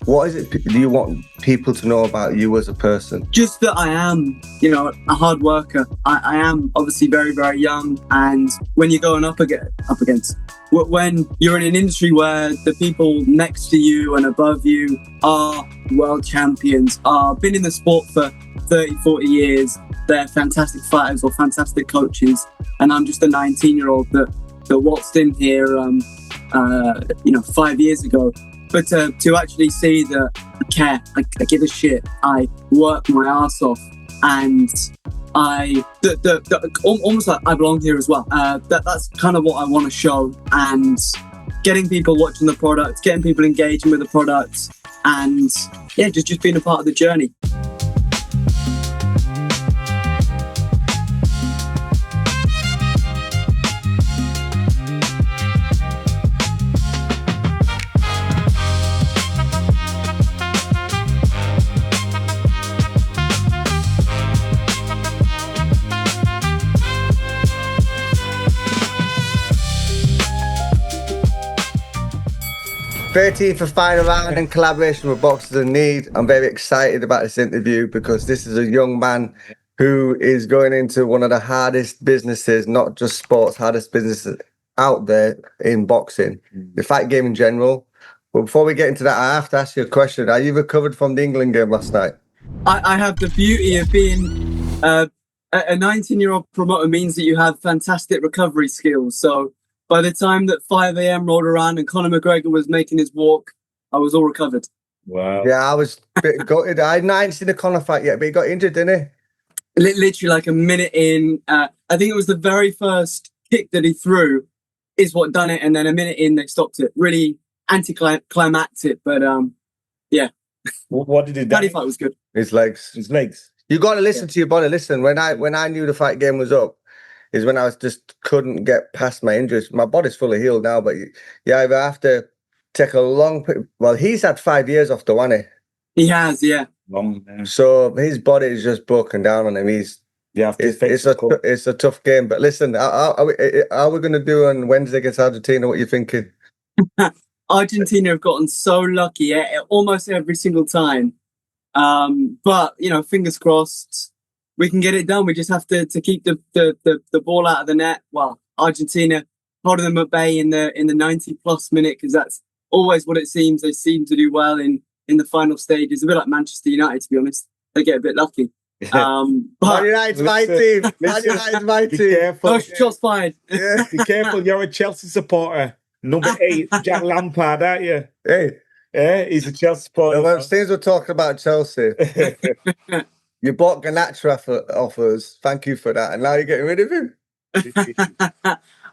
What is it do you want people to know about you as a person? Just that I am, a hard worker. I am obviously very, very young. And when you're going up against, when you're in an industry where the people next to you and above you are world champions, are been in the sport for 30, 40 years, they're fantastic fighters or fantastic coaches. And I'm just a 19-year-old that waltzed in here, 5 years ago. But to actually see that I care, I give a shit, I work my ass off, and almost like I belong here as well. That's kind of what I want to show, and getting people watching the product, getting people engaging with the product, and just being a part of the journey. For final round in collaboration with Boxers in Need. I'm very excited about this interview because this is a young man who is going into one of the hardest businesses, not just sports, hardest businesses out there in boxing, the fight game in general. But before we get into that, I have to ask you a question. Are you recovered from the England game last night? I have the beauty of being a 19-year-old promoter means that you have fantastic recovery skills. So by the time that 5 a.m. rolled around and Conor McGregor was making his walk, I was all recovered. Wow. Yeah, I was a bit gutted. I hadn't seen the Conor fight yet, but he got injured, didn't he? Literally like a minute in. I think it was the very first kick that he threw is what done it. And then a minute in, they stopped it. Really anticlimactic, but yeah. What did he do? That fight was good. His legs. You got to listen to your body. Listen, when I knew the fight game was up, is when I couldn't get past my injuries. My body's fully healed now, but you either have to take a long... Well, he's had 5 years off the one. He has, yeah. So his body is just broken down on him. It's a tough game. But listen, are we going to do on Wednesday against Argentina? What are you thinking? Argentina have gotten so lucky almost every single time. But, fingers crossed, we can get it done. We just have to keep the ball out of the net. Well, Argentina holding them at bay in the 90-plus minute, because that's always what it seems. They seem to do well in the final stages. A bit like Manchester United, to be honest. They get a bit lucky. Man United's my team. Man United's my team. Be careful. Oh, shots fired. Yeah. Be careful. You're a Chelsea supporter. Number 8, Jack Lampard, aren't you? Hey. Yeah, he's a Chelsea supporter. Well, since we're talking about Chelsea, you bought Garnacho off us. Thank you for that. And now you're getting rid of him.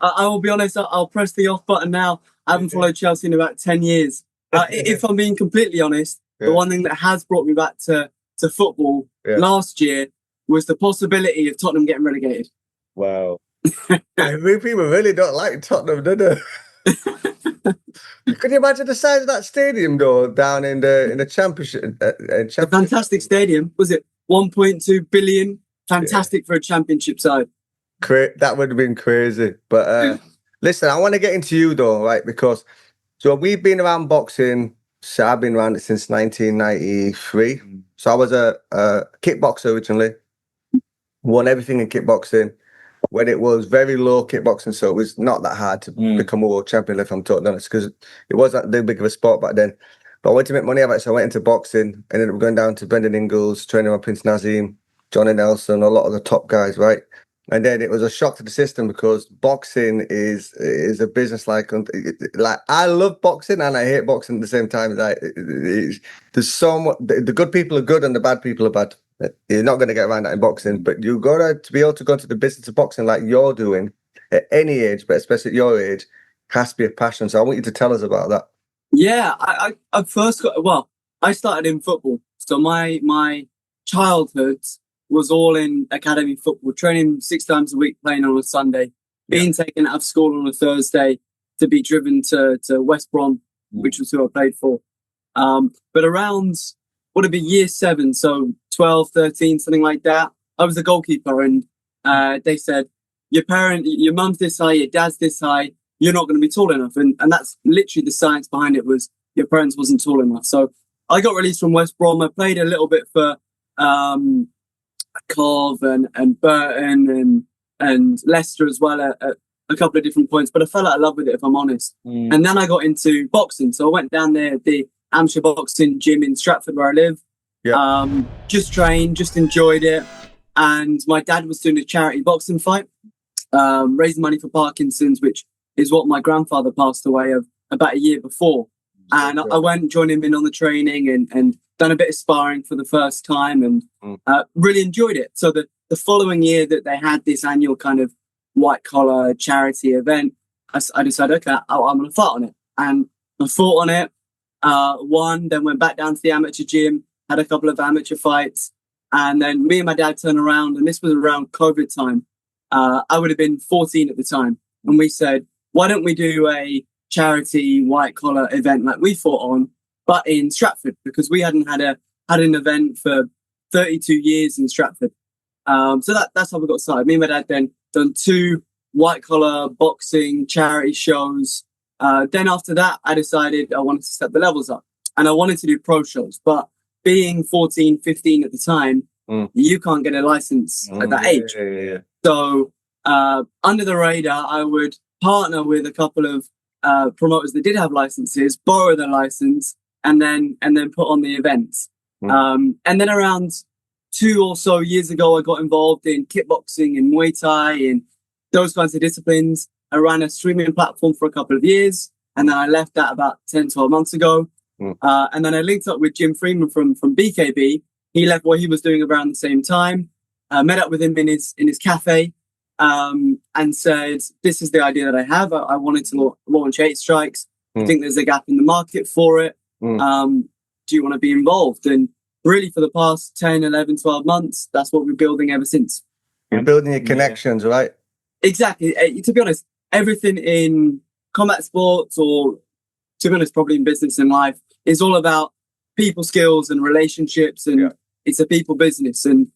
I will be honest, I'll press the off button now. I haven't followed Chelsea in about 10 years. If I'm being completely honest, the one thing that has brought me back to football last year was the possibility of Tottenham getting relegated. Wow. People really don't like Tottenham, do they? Can you imagine the size of that stadium, though, down in the championship? A fantastic stadium. Was it 1.2 billion? Fantastic for a championship side. That would have been crazy. But listen, I want to get into you, though, right? Because we've been around boxing. So I've been around it since 1993. So I was a kickboxer originally. Won everything in kickboxing. When it was very low kickboxing, so it was not that hard to become a world champion, if I'm totally honest, because it wasn't that big of a sport back then. But I wanted to make money out of it, so I went into boxing, ended up going down to Brendan Ingalls, training with Prince Nazim, Johnny Nelson, a lot of the top guys, right? And then it was a shock to the system because boxing is a business like I love boxing and I hate boxing at the same time. There's so much. The good people are good and the bad people are bad. You're not going to get around that in boxing, but you've got to be able to go into the business of boxing like you're doing at any age, but especially at your age, has to be a passion. So I want you to tell us about that. Yeah, I started in football. So my childhood was all in academy football, training 6 times a week, playing on a Sunday, being taken out of school on a Thursday to be driven to West Brom, which was who I played for. But around, would it be year 7, so 12, 13, something like that, I was the goalkeeper, and they said, your mum's this high, your dad's this high, you're not going to be tall enough. And that's literally the science behind it, was your parents wasn't tall enough. So I got released from West Brom. I played a little bit for Cov and Burton and Leicester as well at a couple of different points. But I fell out of love with it, if I'm honest. And then I got into boxing. So I went down there, the amateur boxing gym in Stratford where I live. Yeah. Just trained, just enjoyed it. And my dad was doing a charity boxing fight, raising money for Parkinson's, which is what my grandfather passed away of about a year before. And I went and joined him in on the training and done a bit of sparring for the first time and really enjoyed it. So the following year that they had this annual kind of white collar charity event, I decided, okay, I'm going to fight on it. And I fought on it, won, then went back down to the amateur gym, had a couple of amateur fights. And then me and my dad turned around, and this was around COVID time. I would have been 14 at the time. And we said, why don't we do a charity white collar event like we fought on, but in Stratford, because we hadn't had an event for 32 years in Stratford. So that's how we got started. Me and my dad then done 2 white collar boxing charity shows. Then after that, I decided I wanted to step the levels up and I wanted to do pro shows. But being 14, 15 at the time, you can't get a license at that age. Yeah. So under the radar, I would partner with a couple of promoters that did have licenses, borrow their license, and then put on the events. And then around 2 or so years ago, I got involved in kickboxing and Muay Thai and those kinds of disciplines. I ran a streaming platform for a couple of years, and then I left that about 10, 12 months ago. And then I linked up with Jim Freeman from BKB. He left what he was doing around the same time. Met up with him in his cafe and said, this is the idea that I have. I wanted to launch 8 Strikes. I think there's a gap in the market for it. Do you want to be involved? And really for the past 10, 11, 12 months, that's what we're building ever since. You're building your connections, right? Exactly. To be honest, everything in combat sports or, to be honest, probably in business and life is all about people skills and relationships, and it's a people business. And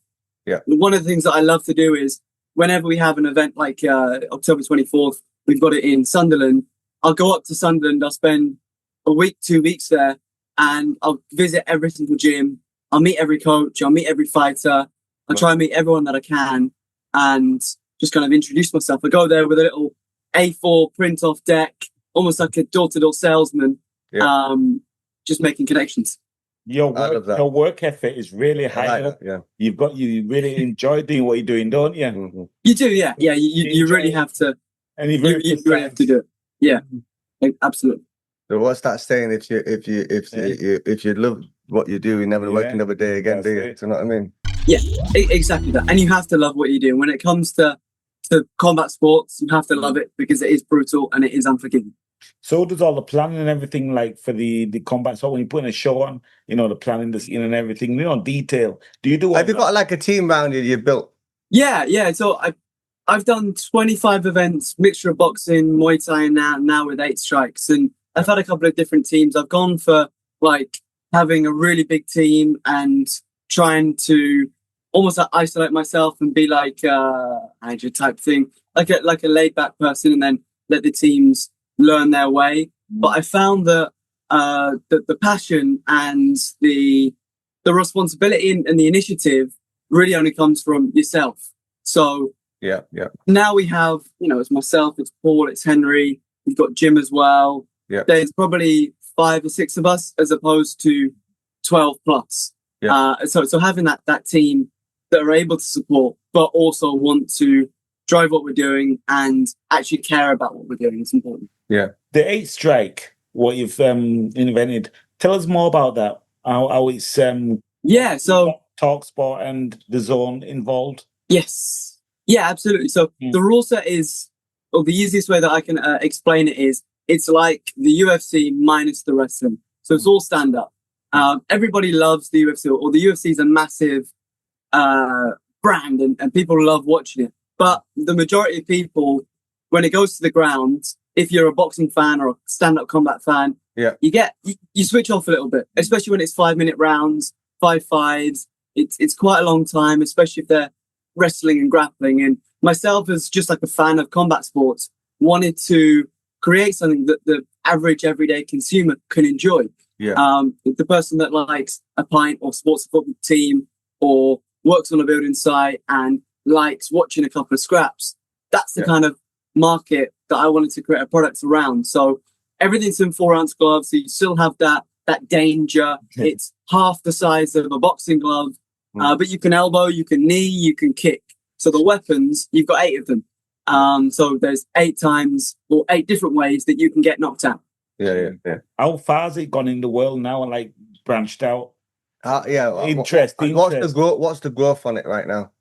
one of the things that I love to do is whenever we have an event like October 24th, we've got it in Sunderland. I'll go up to Sunderland. I'll spend a week, 2 weeks there, and I'll visit every single gym. I'll meet every coach. I'll meet every fighter. I'll try and meet everyone that I can and just kind of introduce myself. I go there with a little A4 print off deck, almost like a door-to-door salesman, just making connections. Your work ethic is really high. You really enjoy doing what you're doing, don't you? You do, yeah. You really have to. And you really have to do it. Yeah, absolutely. So what's that saying? If you love what you do, you never work another day again, do you? Do you know what I mean? Yeah, exactly that. And you have to love what you do. When it comes to combat sports, you have to love it because it is brutal and it is unforgiving. So does all the planning and everything, like for the combat. So when you're putting a show on, the planning, the scene and everything, detail. Do you do all Have you got like a team around you built? Yeah. So I've done 25 events, mixture of boxing, Muay Thai, and now with 8 Strikes. And I've had a couple of different teams. I've gone for like having a really big team and trying to almost like isolate myself and be like manager type thing, like a laid back person, and then let the teams learn their way. But I found that the passion and the responsibility and the initiative really only comes from yourself. So now we have, it's myself, it's Paul, it's Henry, we've got Jim as well. There's probably 5 or 6 of us as opposed to 12 plus. So having that team that are able to support but also want to drive what we're doing and actually care about what we're doing is important. The 8 Strike, what you've invented, tell us more about that. How it's so TalkSport and the Zone involved. Yes, absolutely. So the rule set is, or the easiest way that I can explain it is, it's like the UFC minus the wrestling. So it's all stand up. Everybody loves the UFC, or the UFC is a massive brand and people love watching it. But the majority of people, when it goes to the ground, if you're a boxing fan or a stand-up combat fan, you switch off a little bit, especially when it's 5-minute rounds, 5 fives. It's quite a long time, especially if they're wrestling and grappling. And myself, as just like a fan of combat sports, wanted to create something that the average everyday consumer can enjoy. Yeah. The person that likes a pint or supports a football team or works on a building site and likes watching a couple of scraps. That's the kind of market that I wanted to create a product around. So everything's in 4-ounce gloves. So you still have that danger. It's half the size of a boxing glove, but you can elbow, you can knee, you can kick. So the weapons, you've got 8 of them. So there's 8 times or 8 different ways that you can get knocked out. Yeah. How far has it gone in the world now and like branched out? Interesting. What's the growth on it right now?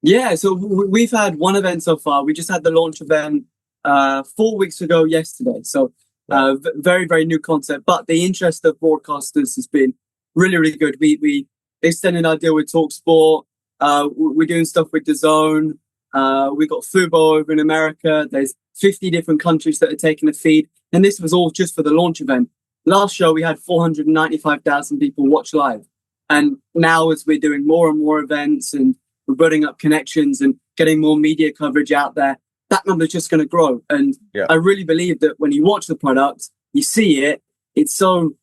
Yeah, so we've had one event so far. We just had the launch event 4 weeks ago yesterday. So very, very new concept. But the interest of broadcasters has been really, really good. We extended our deal with TalkSport. We're doing stuff with DAZN. We got Fubo over in America. There's 50 different countries that are taking a feed. And this was all just for the launch event. Last show, we had 495,000 people watch live. And now as we're doing more and more events and we're building up connections and getting more media coverage out there, that number's just going to grow. And I really believe that when you watch the product, you see it, it's so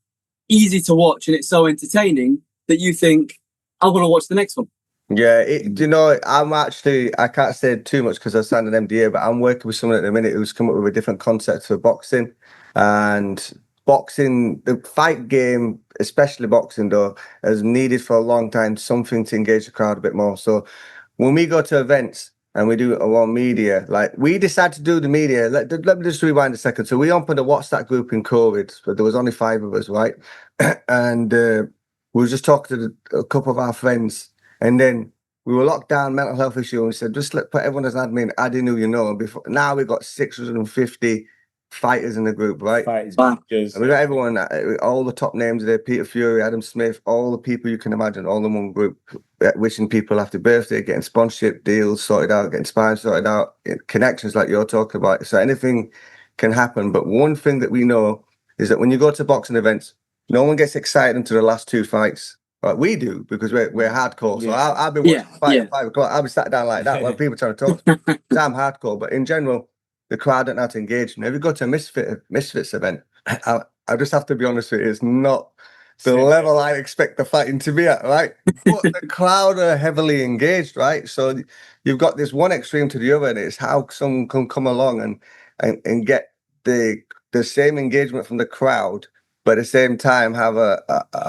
easy to watch and it's so entertaining that you think, I want to watch the next one. Yeah, I can't say too much because I signed an NDA, but I'm working with someone at the minute who's come up with a different concept for boxing. And boxing, the fight game, especially boxing though, has needed for a long time something to engage the crowd a bit more. So when we go to events and we do our own media, like we decided to do the media, let me just rewind a second. So we opened a WhatsApp group in COVID, but there was only 5 of us, right? And we were just talking to a couple of our friends. And then we were locked down, mental health issue, and we said, just put everyone as admin, add in who you know. Before now we've got 650 fighters in the group, right? Fighters, and we got everyone, all the top names there, Peter Fury, Adam Smith, all the people you can imagine, all in one group, wishing people happy birthday, getting sponsorship deals sorted out, getting spines sorted out, connections like you're talking about. So anything can happen. But one thing that we know is that when you go to boxing events, no one gets excited until the last 2 fights. But we do because we're hardcore. So I've been watching fight at 5 o'clock. I'll be sat down like that when people trying to talk to me. 'Cause I'm hardcore. But in general, the crowd don't know how to engage. And if you go to a Misfits event, I just have to be honest with you, it's not the level I expect the fighting to be at, right? But the crowd are heavily engaged, right? So you've got this one extreme to the other, and it's how someone can come along and get the same engagement from the crowd, but at the same time have a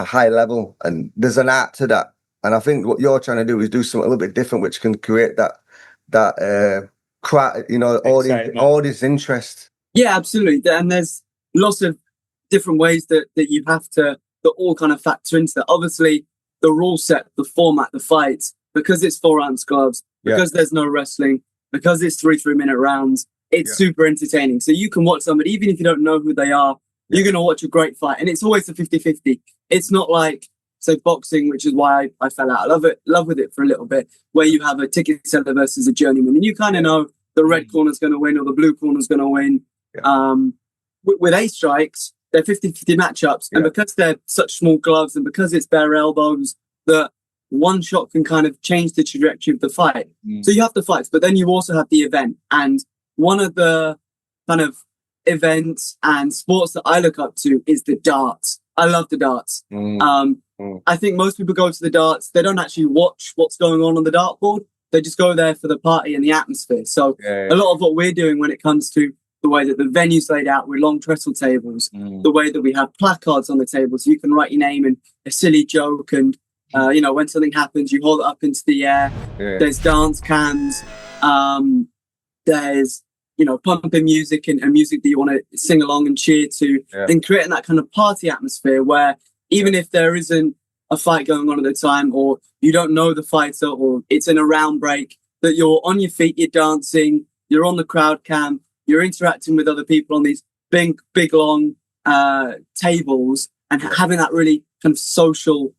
high level. And there's an art to that. And I think what you're trying to do is do something a little bit different, which can create that crowd, audience interest. Yeah, absolutely. And there's lots of different ways that you have to, that all kind of factor into that. Obviously, the rule set, the format, the fights, because it's 4-ounce gloves, because there's no wrestling, because it's 3-minute rounds, it's super entertaining. So you can watch somebody, even if you don't know who they are, you're going to watch a great fight. And it's always a 50-50. It's not like, say, boxing, which is why I fell out of love with it for a little bit, where you have a ticket seller versus a journeyman. And you kind of know the red corner's going to win or the blue corner's going to win. With ace strikes, they're 50-50 matchups. And because they're such small gloves and because it's bare elbows, that one shot can kind of change the trajectory of the fight. So you have the fights, but then you also have the event. And one of the kind of events and sports that I look up to is the darts. I love the darts. I think most people go to the darts, they don't actually watch what's going on the dartboard. They just go there for the party and the atmosphere. So a lot of what we're doing when it comes to the way that the venue's laid out with long trestle tables, the way that we have placards on the table so you can write your name and a silly joke, and when something happens, you hold it up into the air. There's dance cams. There's pumping music and music that you want to sing along and cheer to, and creating that kind of party atmosphere where even if there isn't a fight going on at the time, or you don't know the fighter, or it's in a round break, that you're on your feet, you're dancing, you're on the crowd cam, you're interacting with other people on these big long tables, and having that really kind of social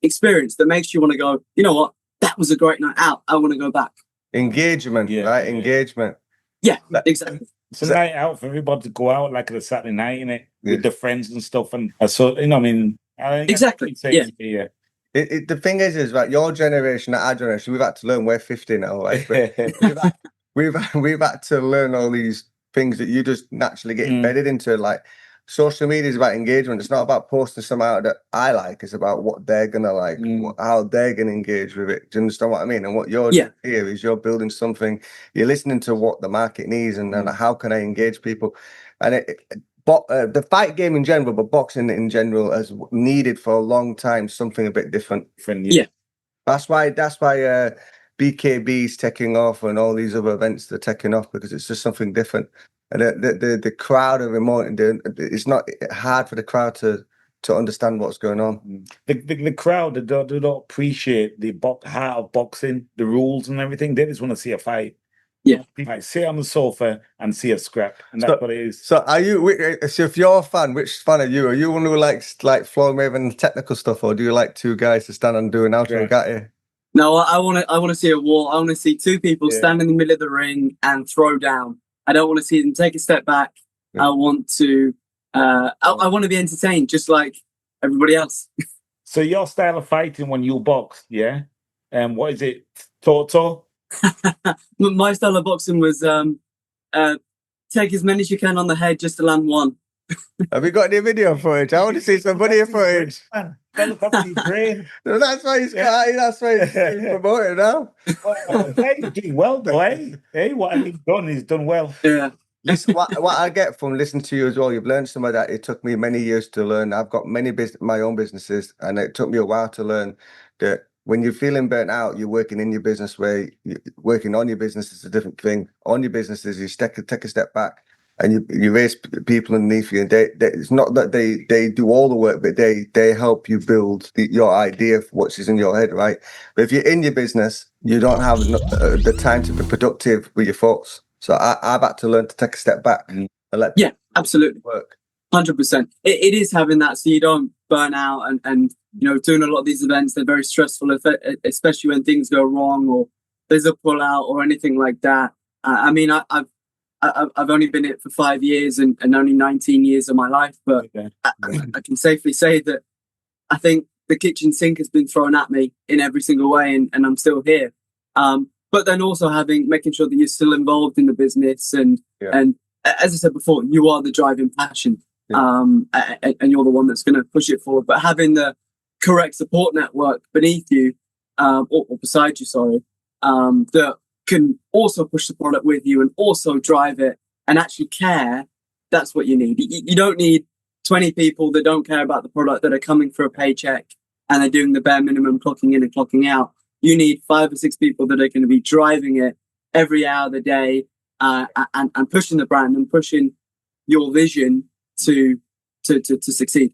experience that makes you want to go, you know what, that was a great night out, I want to go back. Engagement, right? Engagement. Yeah, exactly. It's a night out for everybody to go out, like a Saturday night, innit? With their friends and stuff. And so, I mean, exactly. Yeah. The thing is right, your generation, our generation, we've had to learn. We're 50 now, right? But we've had to learn all these things that you just naturally get embedded into. Like social media is about engagement. It's not about posting something out that I like. It's about what they're gonna like, how they're gonna engage with it. Do you understand what I mean? And what you're doing here is you're building something. You're listening to what the market needs, and then how can I engage people? And the fight game in general, but boxing in general, has needed for a long time something a bit different. Yeah. That's why BKB is taking off, and all these other events they're taking off, because it's just something different. And the crowd are remote, and it's not hard for the crowd to understand what's going on. The crowd, they don't appreciate the heart of boxing, the rules and everything. They just want to see a fight. Yeah. Like sit on the sofa and see a scrap, and that's what it is. So are you? So if you're a fan, which fan are you? Are you one who likes Floyd Mayweather technical stuff, or do you like two guys to stand and do an out and got you? No, I want to see a war. I want to see two people stand in the middle of the ring and throw down. I don't want to see them take a step back. I want to. I want to be entertained, just like everybody else. So your style of fighting when you box, yeah? What is it? Toto? My style of boxing was take as many as you can on the head just to land one. Have you got any video footage? I want to see some video footage. Man, look up his brain. No, that's why he's that's why he's promoted now. Hey, you're doing well though, eh? Hey, what he's done well. Yeah. Listen, what I get from listening to you as well, you've learned some of that. It took me many years to learn. I've got my own businesses, and it took me a while to learn that when you're feeling burnt out, you're working in your business, where you're working on your business is a different thing. On your businesses, you take a step back, and you raise people underneath you. And it's not that they do all the work, but they help you build your idea of what's in your head, right? But if you're in your business, you don't have the time to be productive with your thoughts. So I've had to learn to take a step back and let absolutely work. 100%. It is having that so you don't burn out, and doing a lot of these events, they're very stressful, especially when things go wrong or there's a pull out or anything like that. I mean, I've only been in it for 5 years and only 19 years of my life, but I can safely say that I think the kitchen sink has been thrown at me in every single way, and I'm still here. But then also making sure that you're still involved in the business, and as I said before, you are the driving passion, and you're the one that's going to push it forward. But having the correct support network beneath you, or beside you, sorry, that can also push the product with you and also drive it and actually care. That's what you need. You don't need 20 people that don't care about the product, that are coming for a paycheck and they're doing the bare minimum, clocking in and clocking out. You need 5 or 6 people that are going to be driving it every hour of the day, and pushing the brand and pushing your vision to succeed.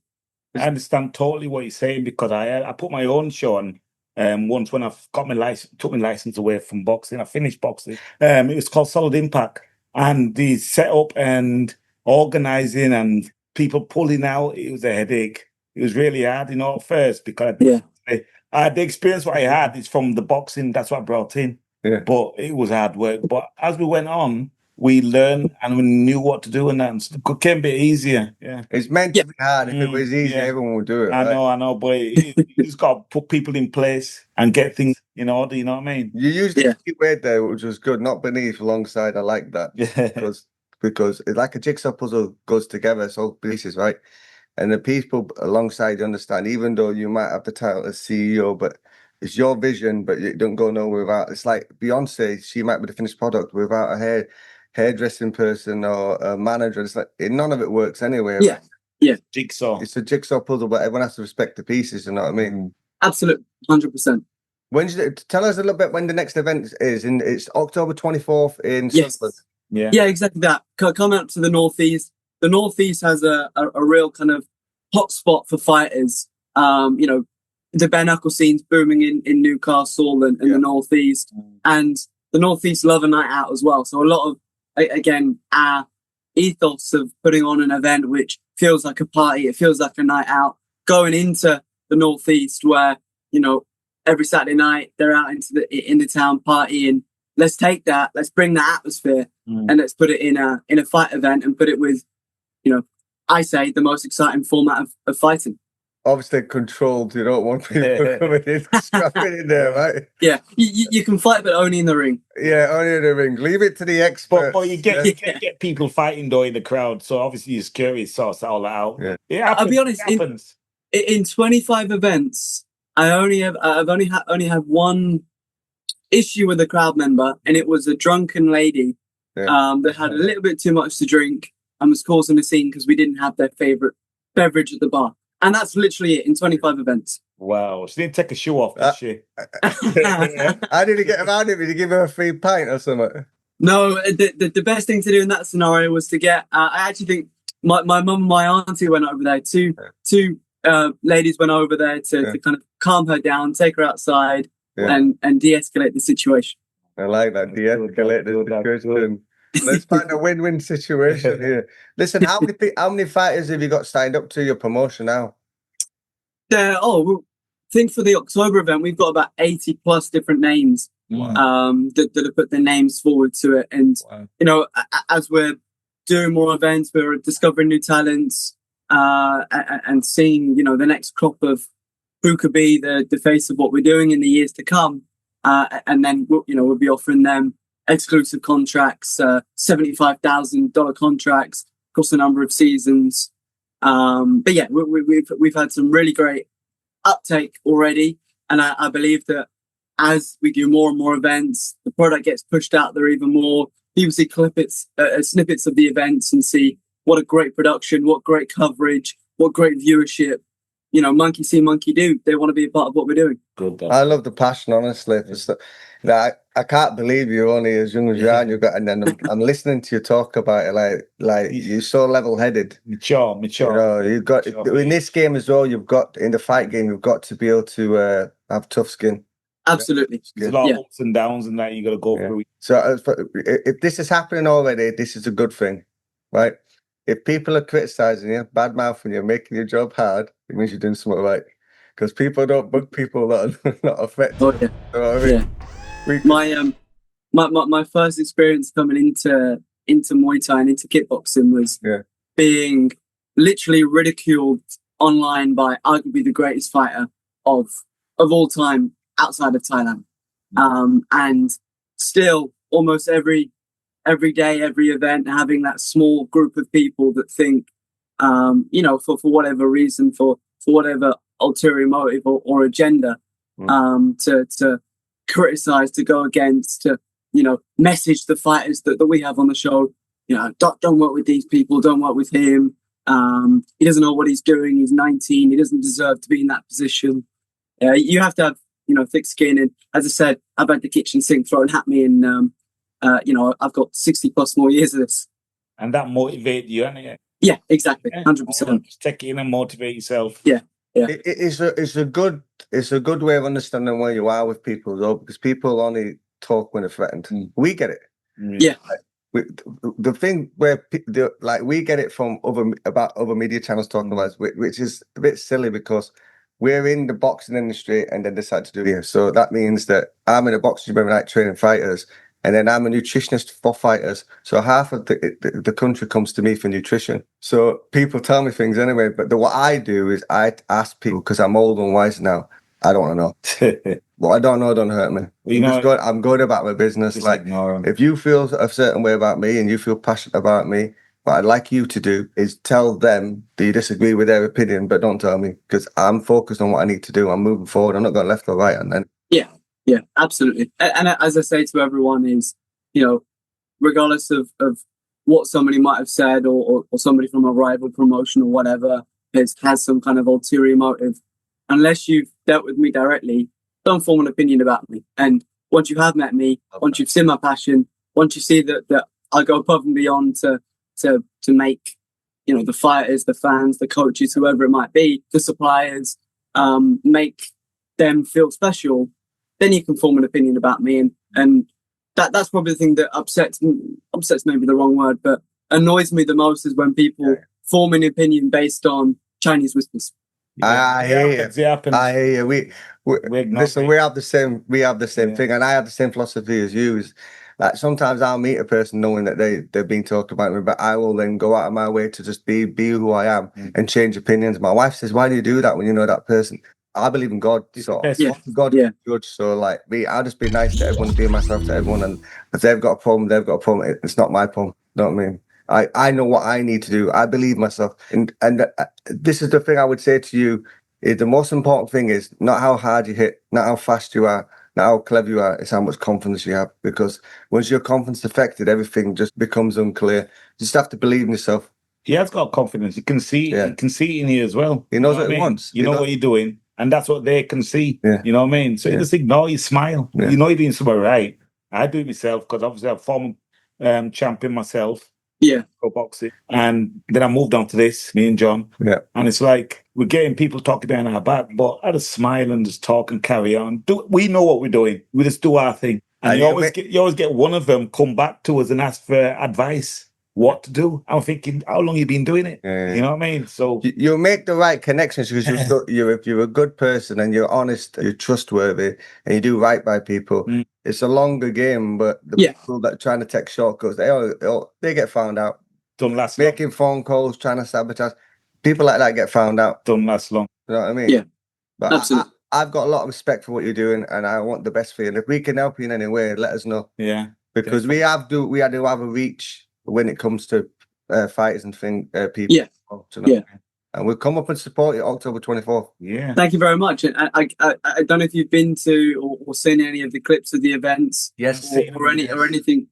I understand totally what you're saying, because I put my own show on once when I got my license, took my license away from boxing. I finished boxing. It was called Solid Impact, and the setup and organizing and people pulling out, it was a headache. It was really hard, at first, because the experience what I had is from the boxing. That's what I brought in. Yeah. But it was hard work. But as we went on, we learned and we knew what to do, and that it came a bit easier. Yeah. It's meant to be hard. If it was easy, everyone would do it. I know, but you just got to put people in place and get things in order. You know what I mean? You used the key word there, which was good, not beneath, alongside. I like that. Because it's like a jigsaw puzzle goes together, it's all pieces, right? And the people alongside you understand, even though you might have the title as CEO, but it's your vision, but you don't go nowhere without. It's like Beyonce, she might be the finished product without a hairdressing person or a manager. It's like none of it works anyway. Yeah. Jigsaw. It's a jigsaw puzzle, but everyone has to respect the pieces. You know what I mean? Absolutely, 100%. Tell us a little bit when the next event is. It's October 24th in Sunderland. Yeah, exactly that. Come out to the Northeast. The Northeast has a real kind of hot spot for fighters. The bare knuckle scene's booming in Newcastle and the Northeast, and the Northeast love a night out as well. So a lot of, again, our ethos of putting on an event which feels like a party, it feels like a night out, going into the Northeast where, every Saturday night they're out in the town partying. Let's take that, let's bring that atmosphere and let's put it in a fight event and put it with, I say, the most exciting format of fighting. obviously controlled. You don't want people coming in, scrapping in there, right? Yeah, you can fight, but only in the ring. Yeah, only in the ring. Leave it to the experts. But you get people fighting though in the crowd, so obviously your security sorts all that out. Yeah. It happens, I'll be honest. It happens. In 25 events, I've only had one issue with a crowd member, and it was a drunken lady that had a little bit too much to drink and was causing a scene because we didn't have their favorite beverage at the bar. And that's literally it in 25 events. Wow, she didn't take a shoe off, did she? How did he get around it? Did he give her a free pint or something? No, the best thing to do in that scenario was to get. I actually think my mum and my auntie went over there. Two ladies went over there to kind of calm her down, take her outside, and de-escalate the situation. I like that. De-escalate the situation. Let's find a win-win situation here. Listen, how many fighters have you got signed up to your promotion now? I think for the October event, we've got about 80 plus different names that have put their names forward to it. And, you know, as we're doing more events, we're discovering new talents and seeing, you know, the next crop of who could be the face of what we're doing in the years to come. And then, we'll be offering them exclusive contracts, $75,000 contracts across a number of seasons. But yeah, we've had some really great uptake already, and I believe that as we do more and more events, the product gets pushed out there even more. People see snippets of the events and see what a great production, what great coverage, what great viewership. You know, monkey see, monkey do. They want to be a part of what we're doing. Good. I love the passion, honestly. I can't believe you're only as young as you are, and then I'm listening to you talk about it like you're so level-headed, mature. You know, you've got in this game as well. You've got in the fight game, you've got to be able to have tough skin. Absolutely, there's a lot of ups and downs, and that you got to go through. So if this is happening already, this is a good thing, right? If people are criticizing you, bad mouthing you, making your job hard, it means you're doing something right. Because people don't bug people that are not affected. Oh, yeah. You know what I mean? My first experience coming into Muay Thai and into kickboxing was being literally ridiculed online by arguably the greatest fighter of all time outside of Thailand. And still almost every day, every event, having that small group of people that think, for whatever reason, for whatever ulterior motive or agenda, to criticize, to go against, to, message the fighters that we have on the show, don't work with these people, don't work with him. He doesn't know what he's doing. He's 19. He doesn't deserve to be in that position. You have to have, thick skin. And as I said, I've had the kitchen sink thrown at me, and I've got 60 plus more years of this. And that motivates you, innit? Yeah, exactly. 100%. Just take it in and motivate yourself. Yeah. It's a good way of understanding where you are with people, though, because people only talk when they're threatened. We get it. Yeah. The thing where we get it from other media channels talking about, which is a bit silly because we're in the boxing industry and then decide to do this. So that means that I'm in a boxing gym every night training fighters, and then I'm a nutritionist for fighters. So half of the country comes to me for nutrition. So people tell me things anyway. But what I do is I ask people, because I'm old and wise now. I don't want to know. What I don't know don't hurt me. I'm good about my business. If you feel a certain way about me and you feel passionate about me, what I'd like you to do is tell them that you disagree with their opinion, but don't tell me, because I'm focused on what I need to do. I'm moving forward. I'm not going left or right. And then yeah, absolutely. And as I say to everyone is, regardless of what somebody might have said or somebody from a rival promotion or whatever has some kind of ulterior motive, unless you've dealt with me directly, don't form an opinion about me. And once you have met me, once you've seen my passion, once you see that I go above and beyond to make, the fighters, the fans, the coaches, whoever it might be, the suppliers, make them feel special, then you can form an opinion about me. And that's probably the thing that upsets maybe the wrong word, but annoys me the most is when people form an opinion based on Chinese whispers. I hear you. I hear you. We have the same thing, and I have the same philosophy as you. Is Like sometimes I'll meet a person knowing that they're being talked about me, but I will then go out of my way to just be who I am and change opinions. My wife says, "Why do you do that when you know that person?" I believe in God, so best Yeah. God Yeah. is judge. So like me, I'll just be nice to everyone, be myself to everyone, and if they've got a problem, they've got a problem. It's not my problem. You know what I mean? I know what I need to do. I believe myself, and this is the thing I would say to you: is the most important thing is not how hard you hit, not how fast you are, not how clever you are. It's how much confidence you have. Because once your confidence is affected, everything just becomes unclear. You just have to believe in yourself. He has got confidence. You can see, Yeah. you can see it in you as well. He knows You know what he I mean? wants. You know what you're doing, and that's what they can see. Yeah. You know what I mean? So you Yeah. just ignore, you smile. Yeah. You know you're doing something right. I do it myself because obviously I'm former champion myself. Yeah. Pro boxing, and then I moved on to this. Me and John. Yeah. And it's like we're getting people talking behind our back, but I just smile and just talk and carry on. We know what we're doing. We just do our thing. And you always get one of them come back to us and ask for advice, what to do. I'm thinking, how long you been doing it? Yeah. You know what I mean? So You make the right connections because if you're a good person and you're honest, you're trustworthy, and you do right by people. It's a longer game, but the people that are trying to take shortcuts, they get found out. don't last Making phone calls, trying to sabotage. People like that get found out. Don't last long. You know what I mean? Yeah. But Absolutely. I've got a lot of respect for what you're doing, and I want the best for you. And if we can help you in any way, let us know. Yeah. Because we had to have a reach when it comes to fighters and people. Yeah. Yeah. And we'll come up and support you October 24th. Yeah. Thank you very much. And I don't know if you've been to or seen any of the clips of the events, Yes. or anything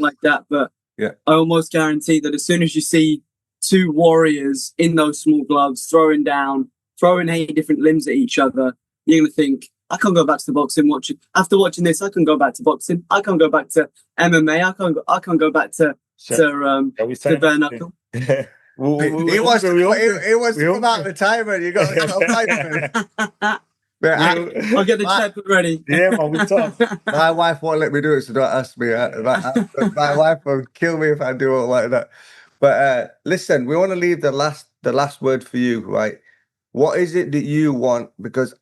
like that. But yeah, I almost guarantee that as soon as you see two warriors in those small gloves throwing 8 different limbs at each other, you're gonna think, I can't go back to the boxing. After watching this, I can go back to boxing. I can't go back to MMA. I can't go back to bare knuckle. He wants to come out of retirement. You got to I'll get the checkbook ready. Yeah, man, we talk. My wife won't let me do it, so don't ask me. My wife will kill me if I do it like that. But listen, we want to leave the last word for you, right? What is it that you want? Because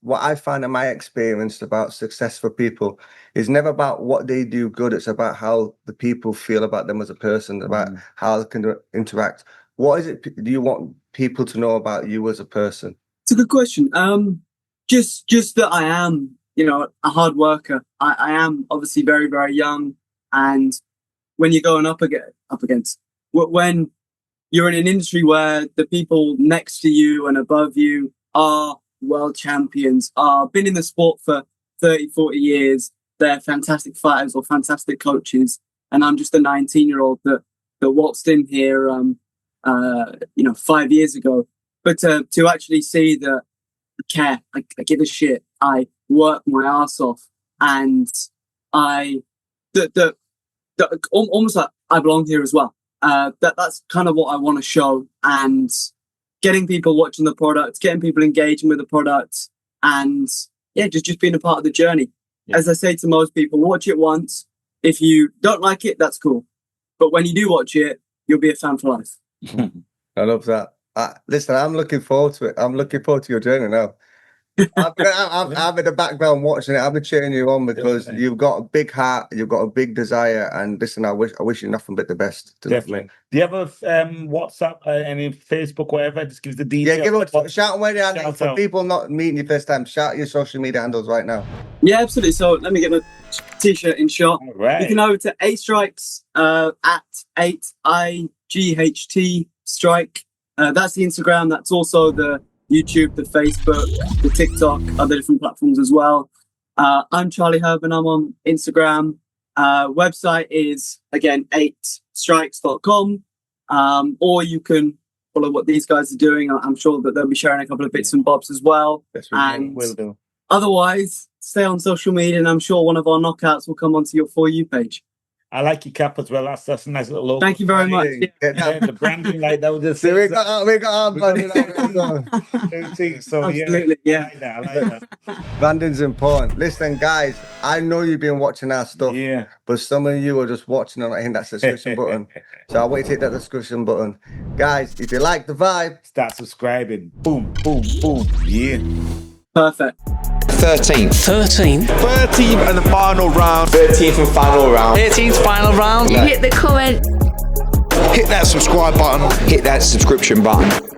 what I find in my experience about successful people is never about what they do good. It's about how the people feel about them as a person, about how they can interact. What is it do you want people to know about you as a person? It's a good question. Just that I am, a hard worker. I am obviously very, very young, and when you're going up against, when you're in an industry where the people next to you and above you are world champions, been in the sport for 30, 40 years. They're fantastic fighters or fantastic coaches. And I'm just a 19-year-old that waltzed in here, 5 years ago. But to actually see that I care, I give a shit, I work my ass off, and almost like I belong here as well. That's kind of what I want to show, and getting people watching the product, getting people engaging with the product, and just being a part of the journey. Yeah. As I say to most people, watch it once. If you don't like it, that's cool. But when you do watch it, you'll be a fan for life. I love that. Listen, I'm looking forward to it. I'm looking forward to your journey now. I'm in the background watching it. I've been cheering you on because you've got a big heart, you've got a big desire, and listen, I wish you nothing but the best. Definitely. Do you have a WhatsApp, any Facebook, whatever? Just give the details. Yeah, give a shout out for people not meeting you first time. Shout your social media handles right now. Yeah, absolutely. So let me get my t-shirt in shot. All right. You can go over to 8 Strikes at 8IGHT Strike. That's the Instagram. That's also the YouTube, the Facebook, the TikTok, other different platforms as well. I'm Charlie Herdman. I'm on Instagram. Website is, again, 8strikes.com. Or you can follow what these guys are doing. I'm sure that they'll be sharing a couple of bits and bobs as well. Yes, and will do. Otherwise, stay on social media, and I'm sure one of our knockouts will come onto your For You page. I like your cap as well. That's a nice little logo. Thank you very much. Yeah, the branding like that was just. So we got our branding. So absolutely, yeah. I like that. Branding's important. Listen, guys, I know you've been watching our stuff. Yeah. But some of you are just watching and not hitting that subscription button. So I want you to hit that subscription button. Guys, if you like the vibe, start subscribing. Boom, boom, boom. Yeah. Perfect. 13th. 13th. 13th and the final round. 13th and final round. 13th final round. Hit the comment. Hit that subscribe button. Hit that subscription button.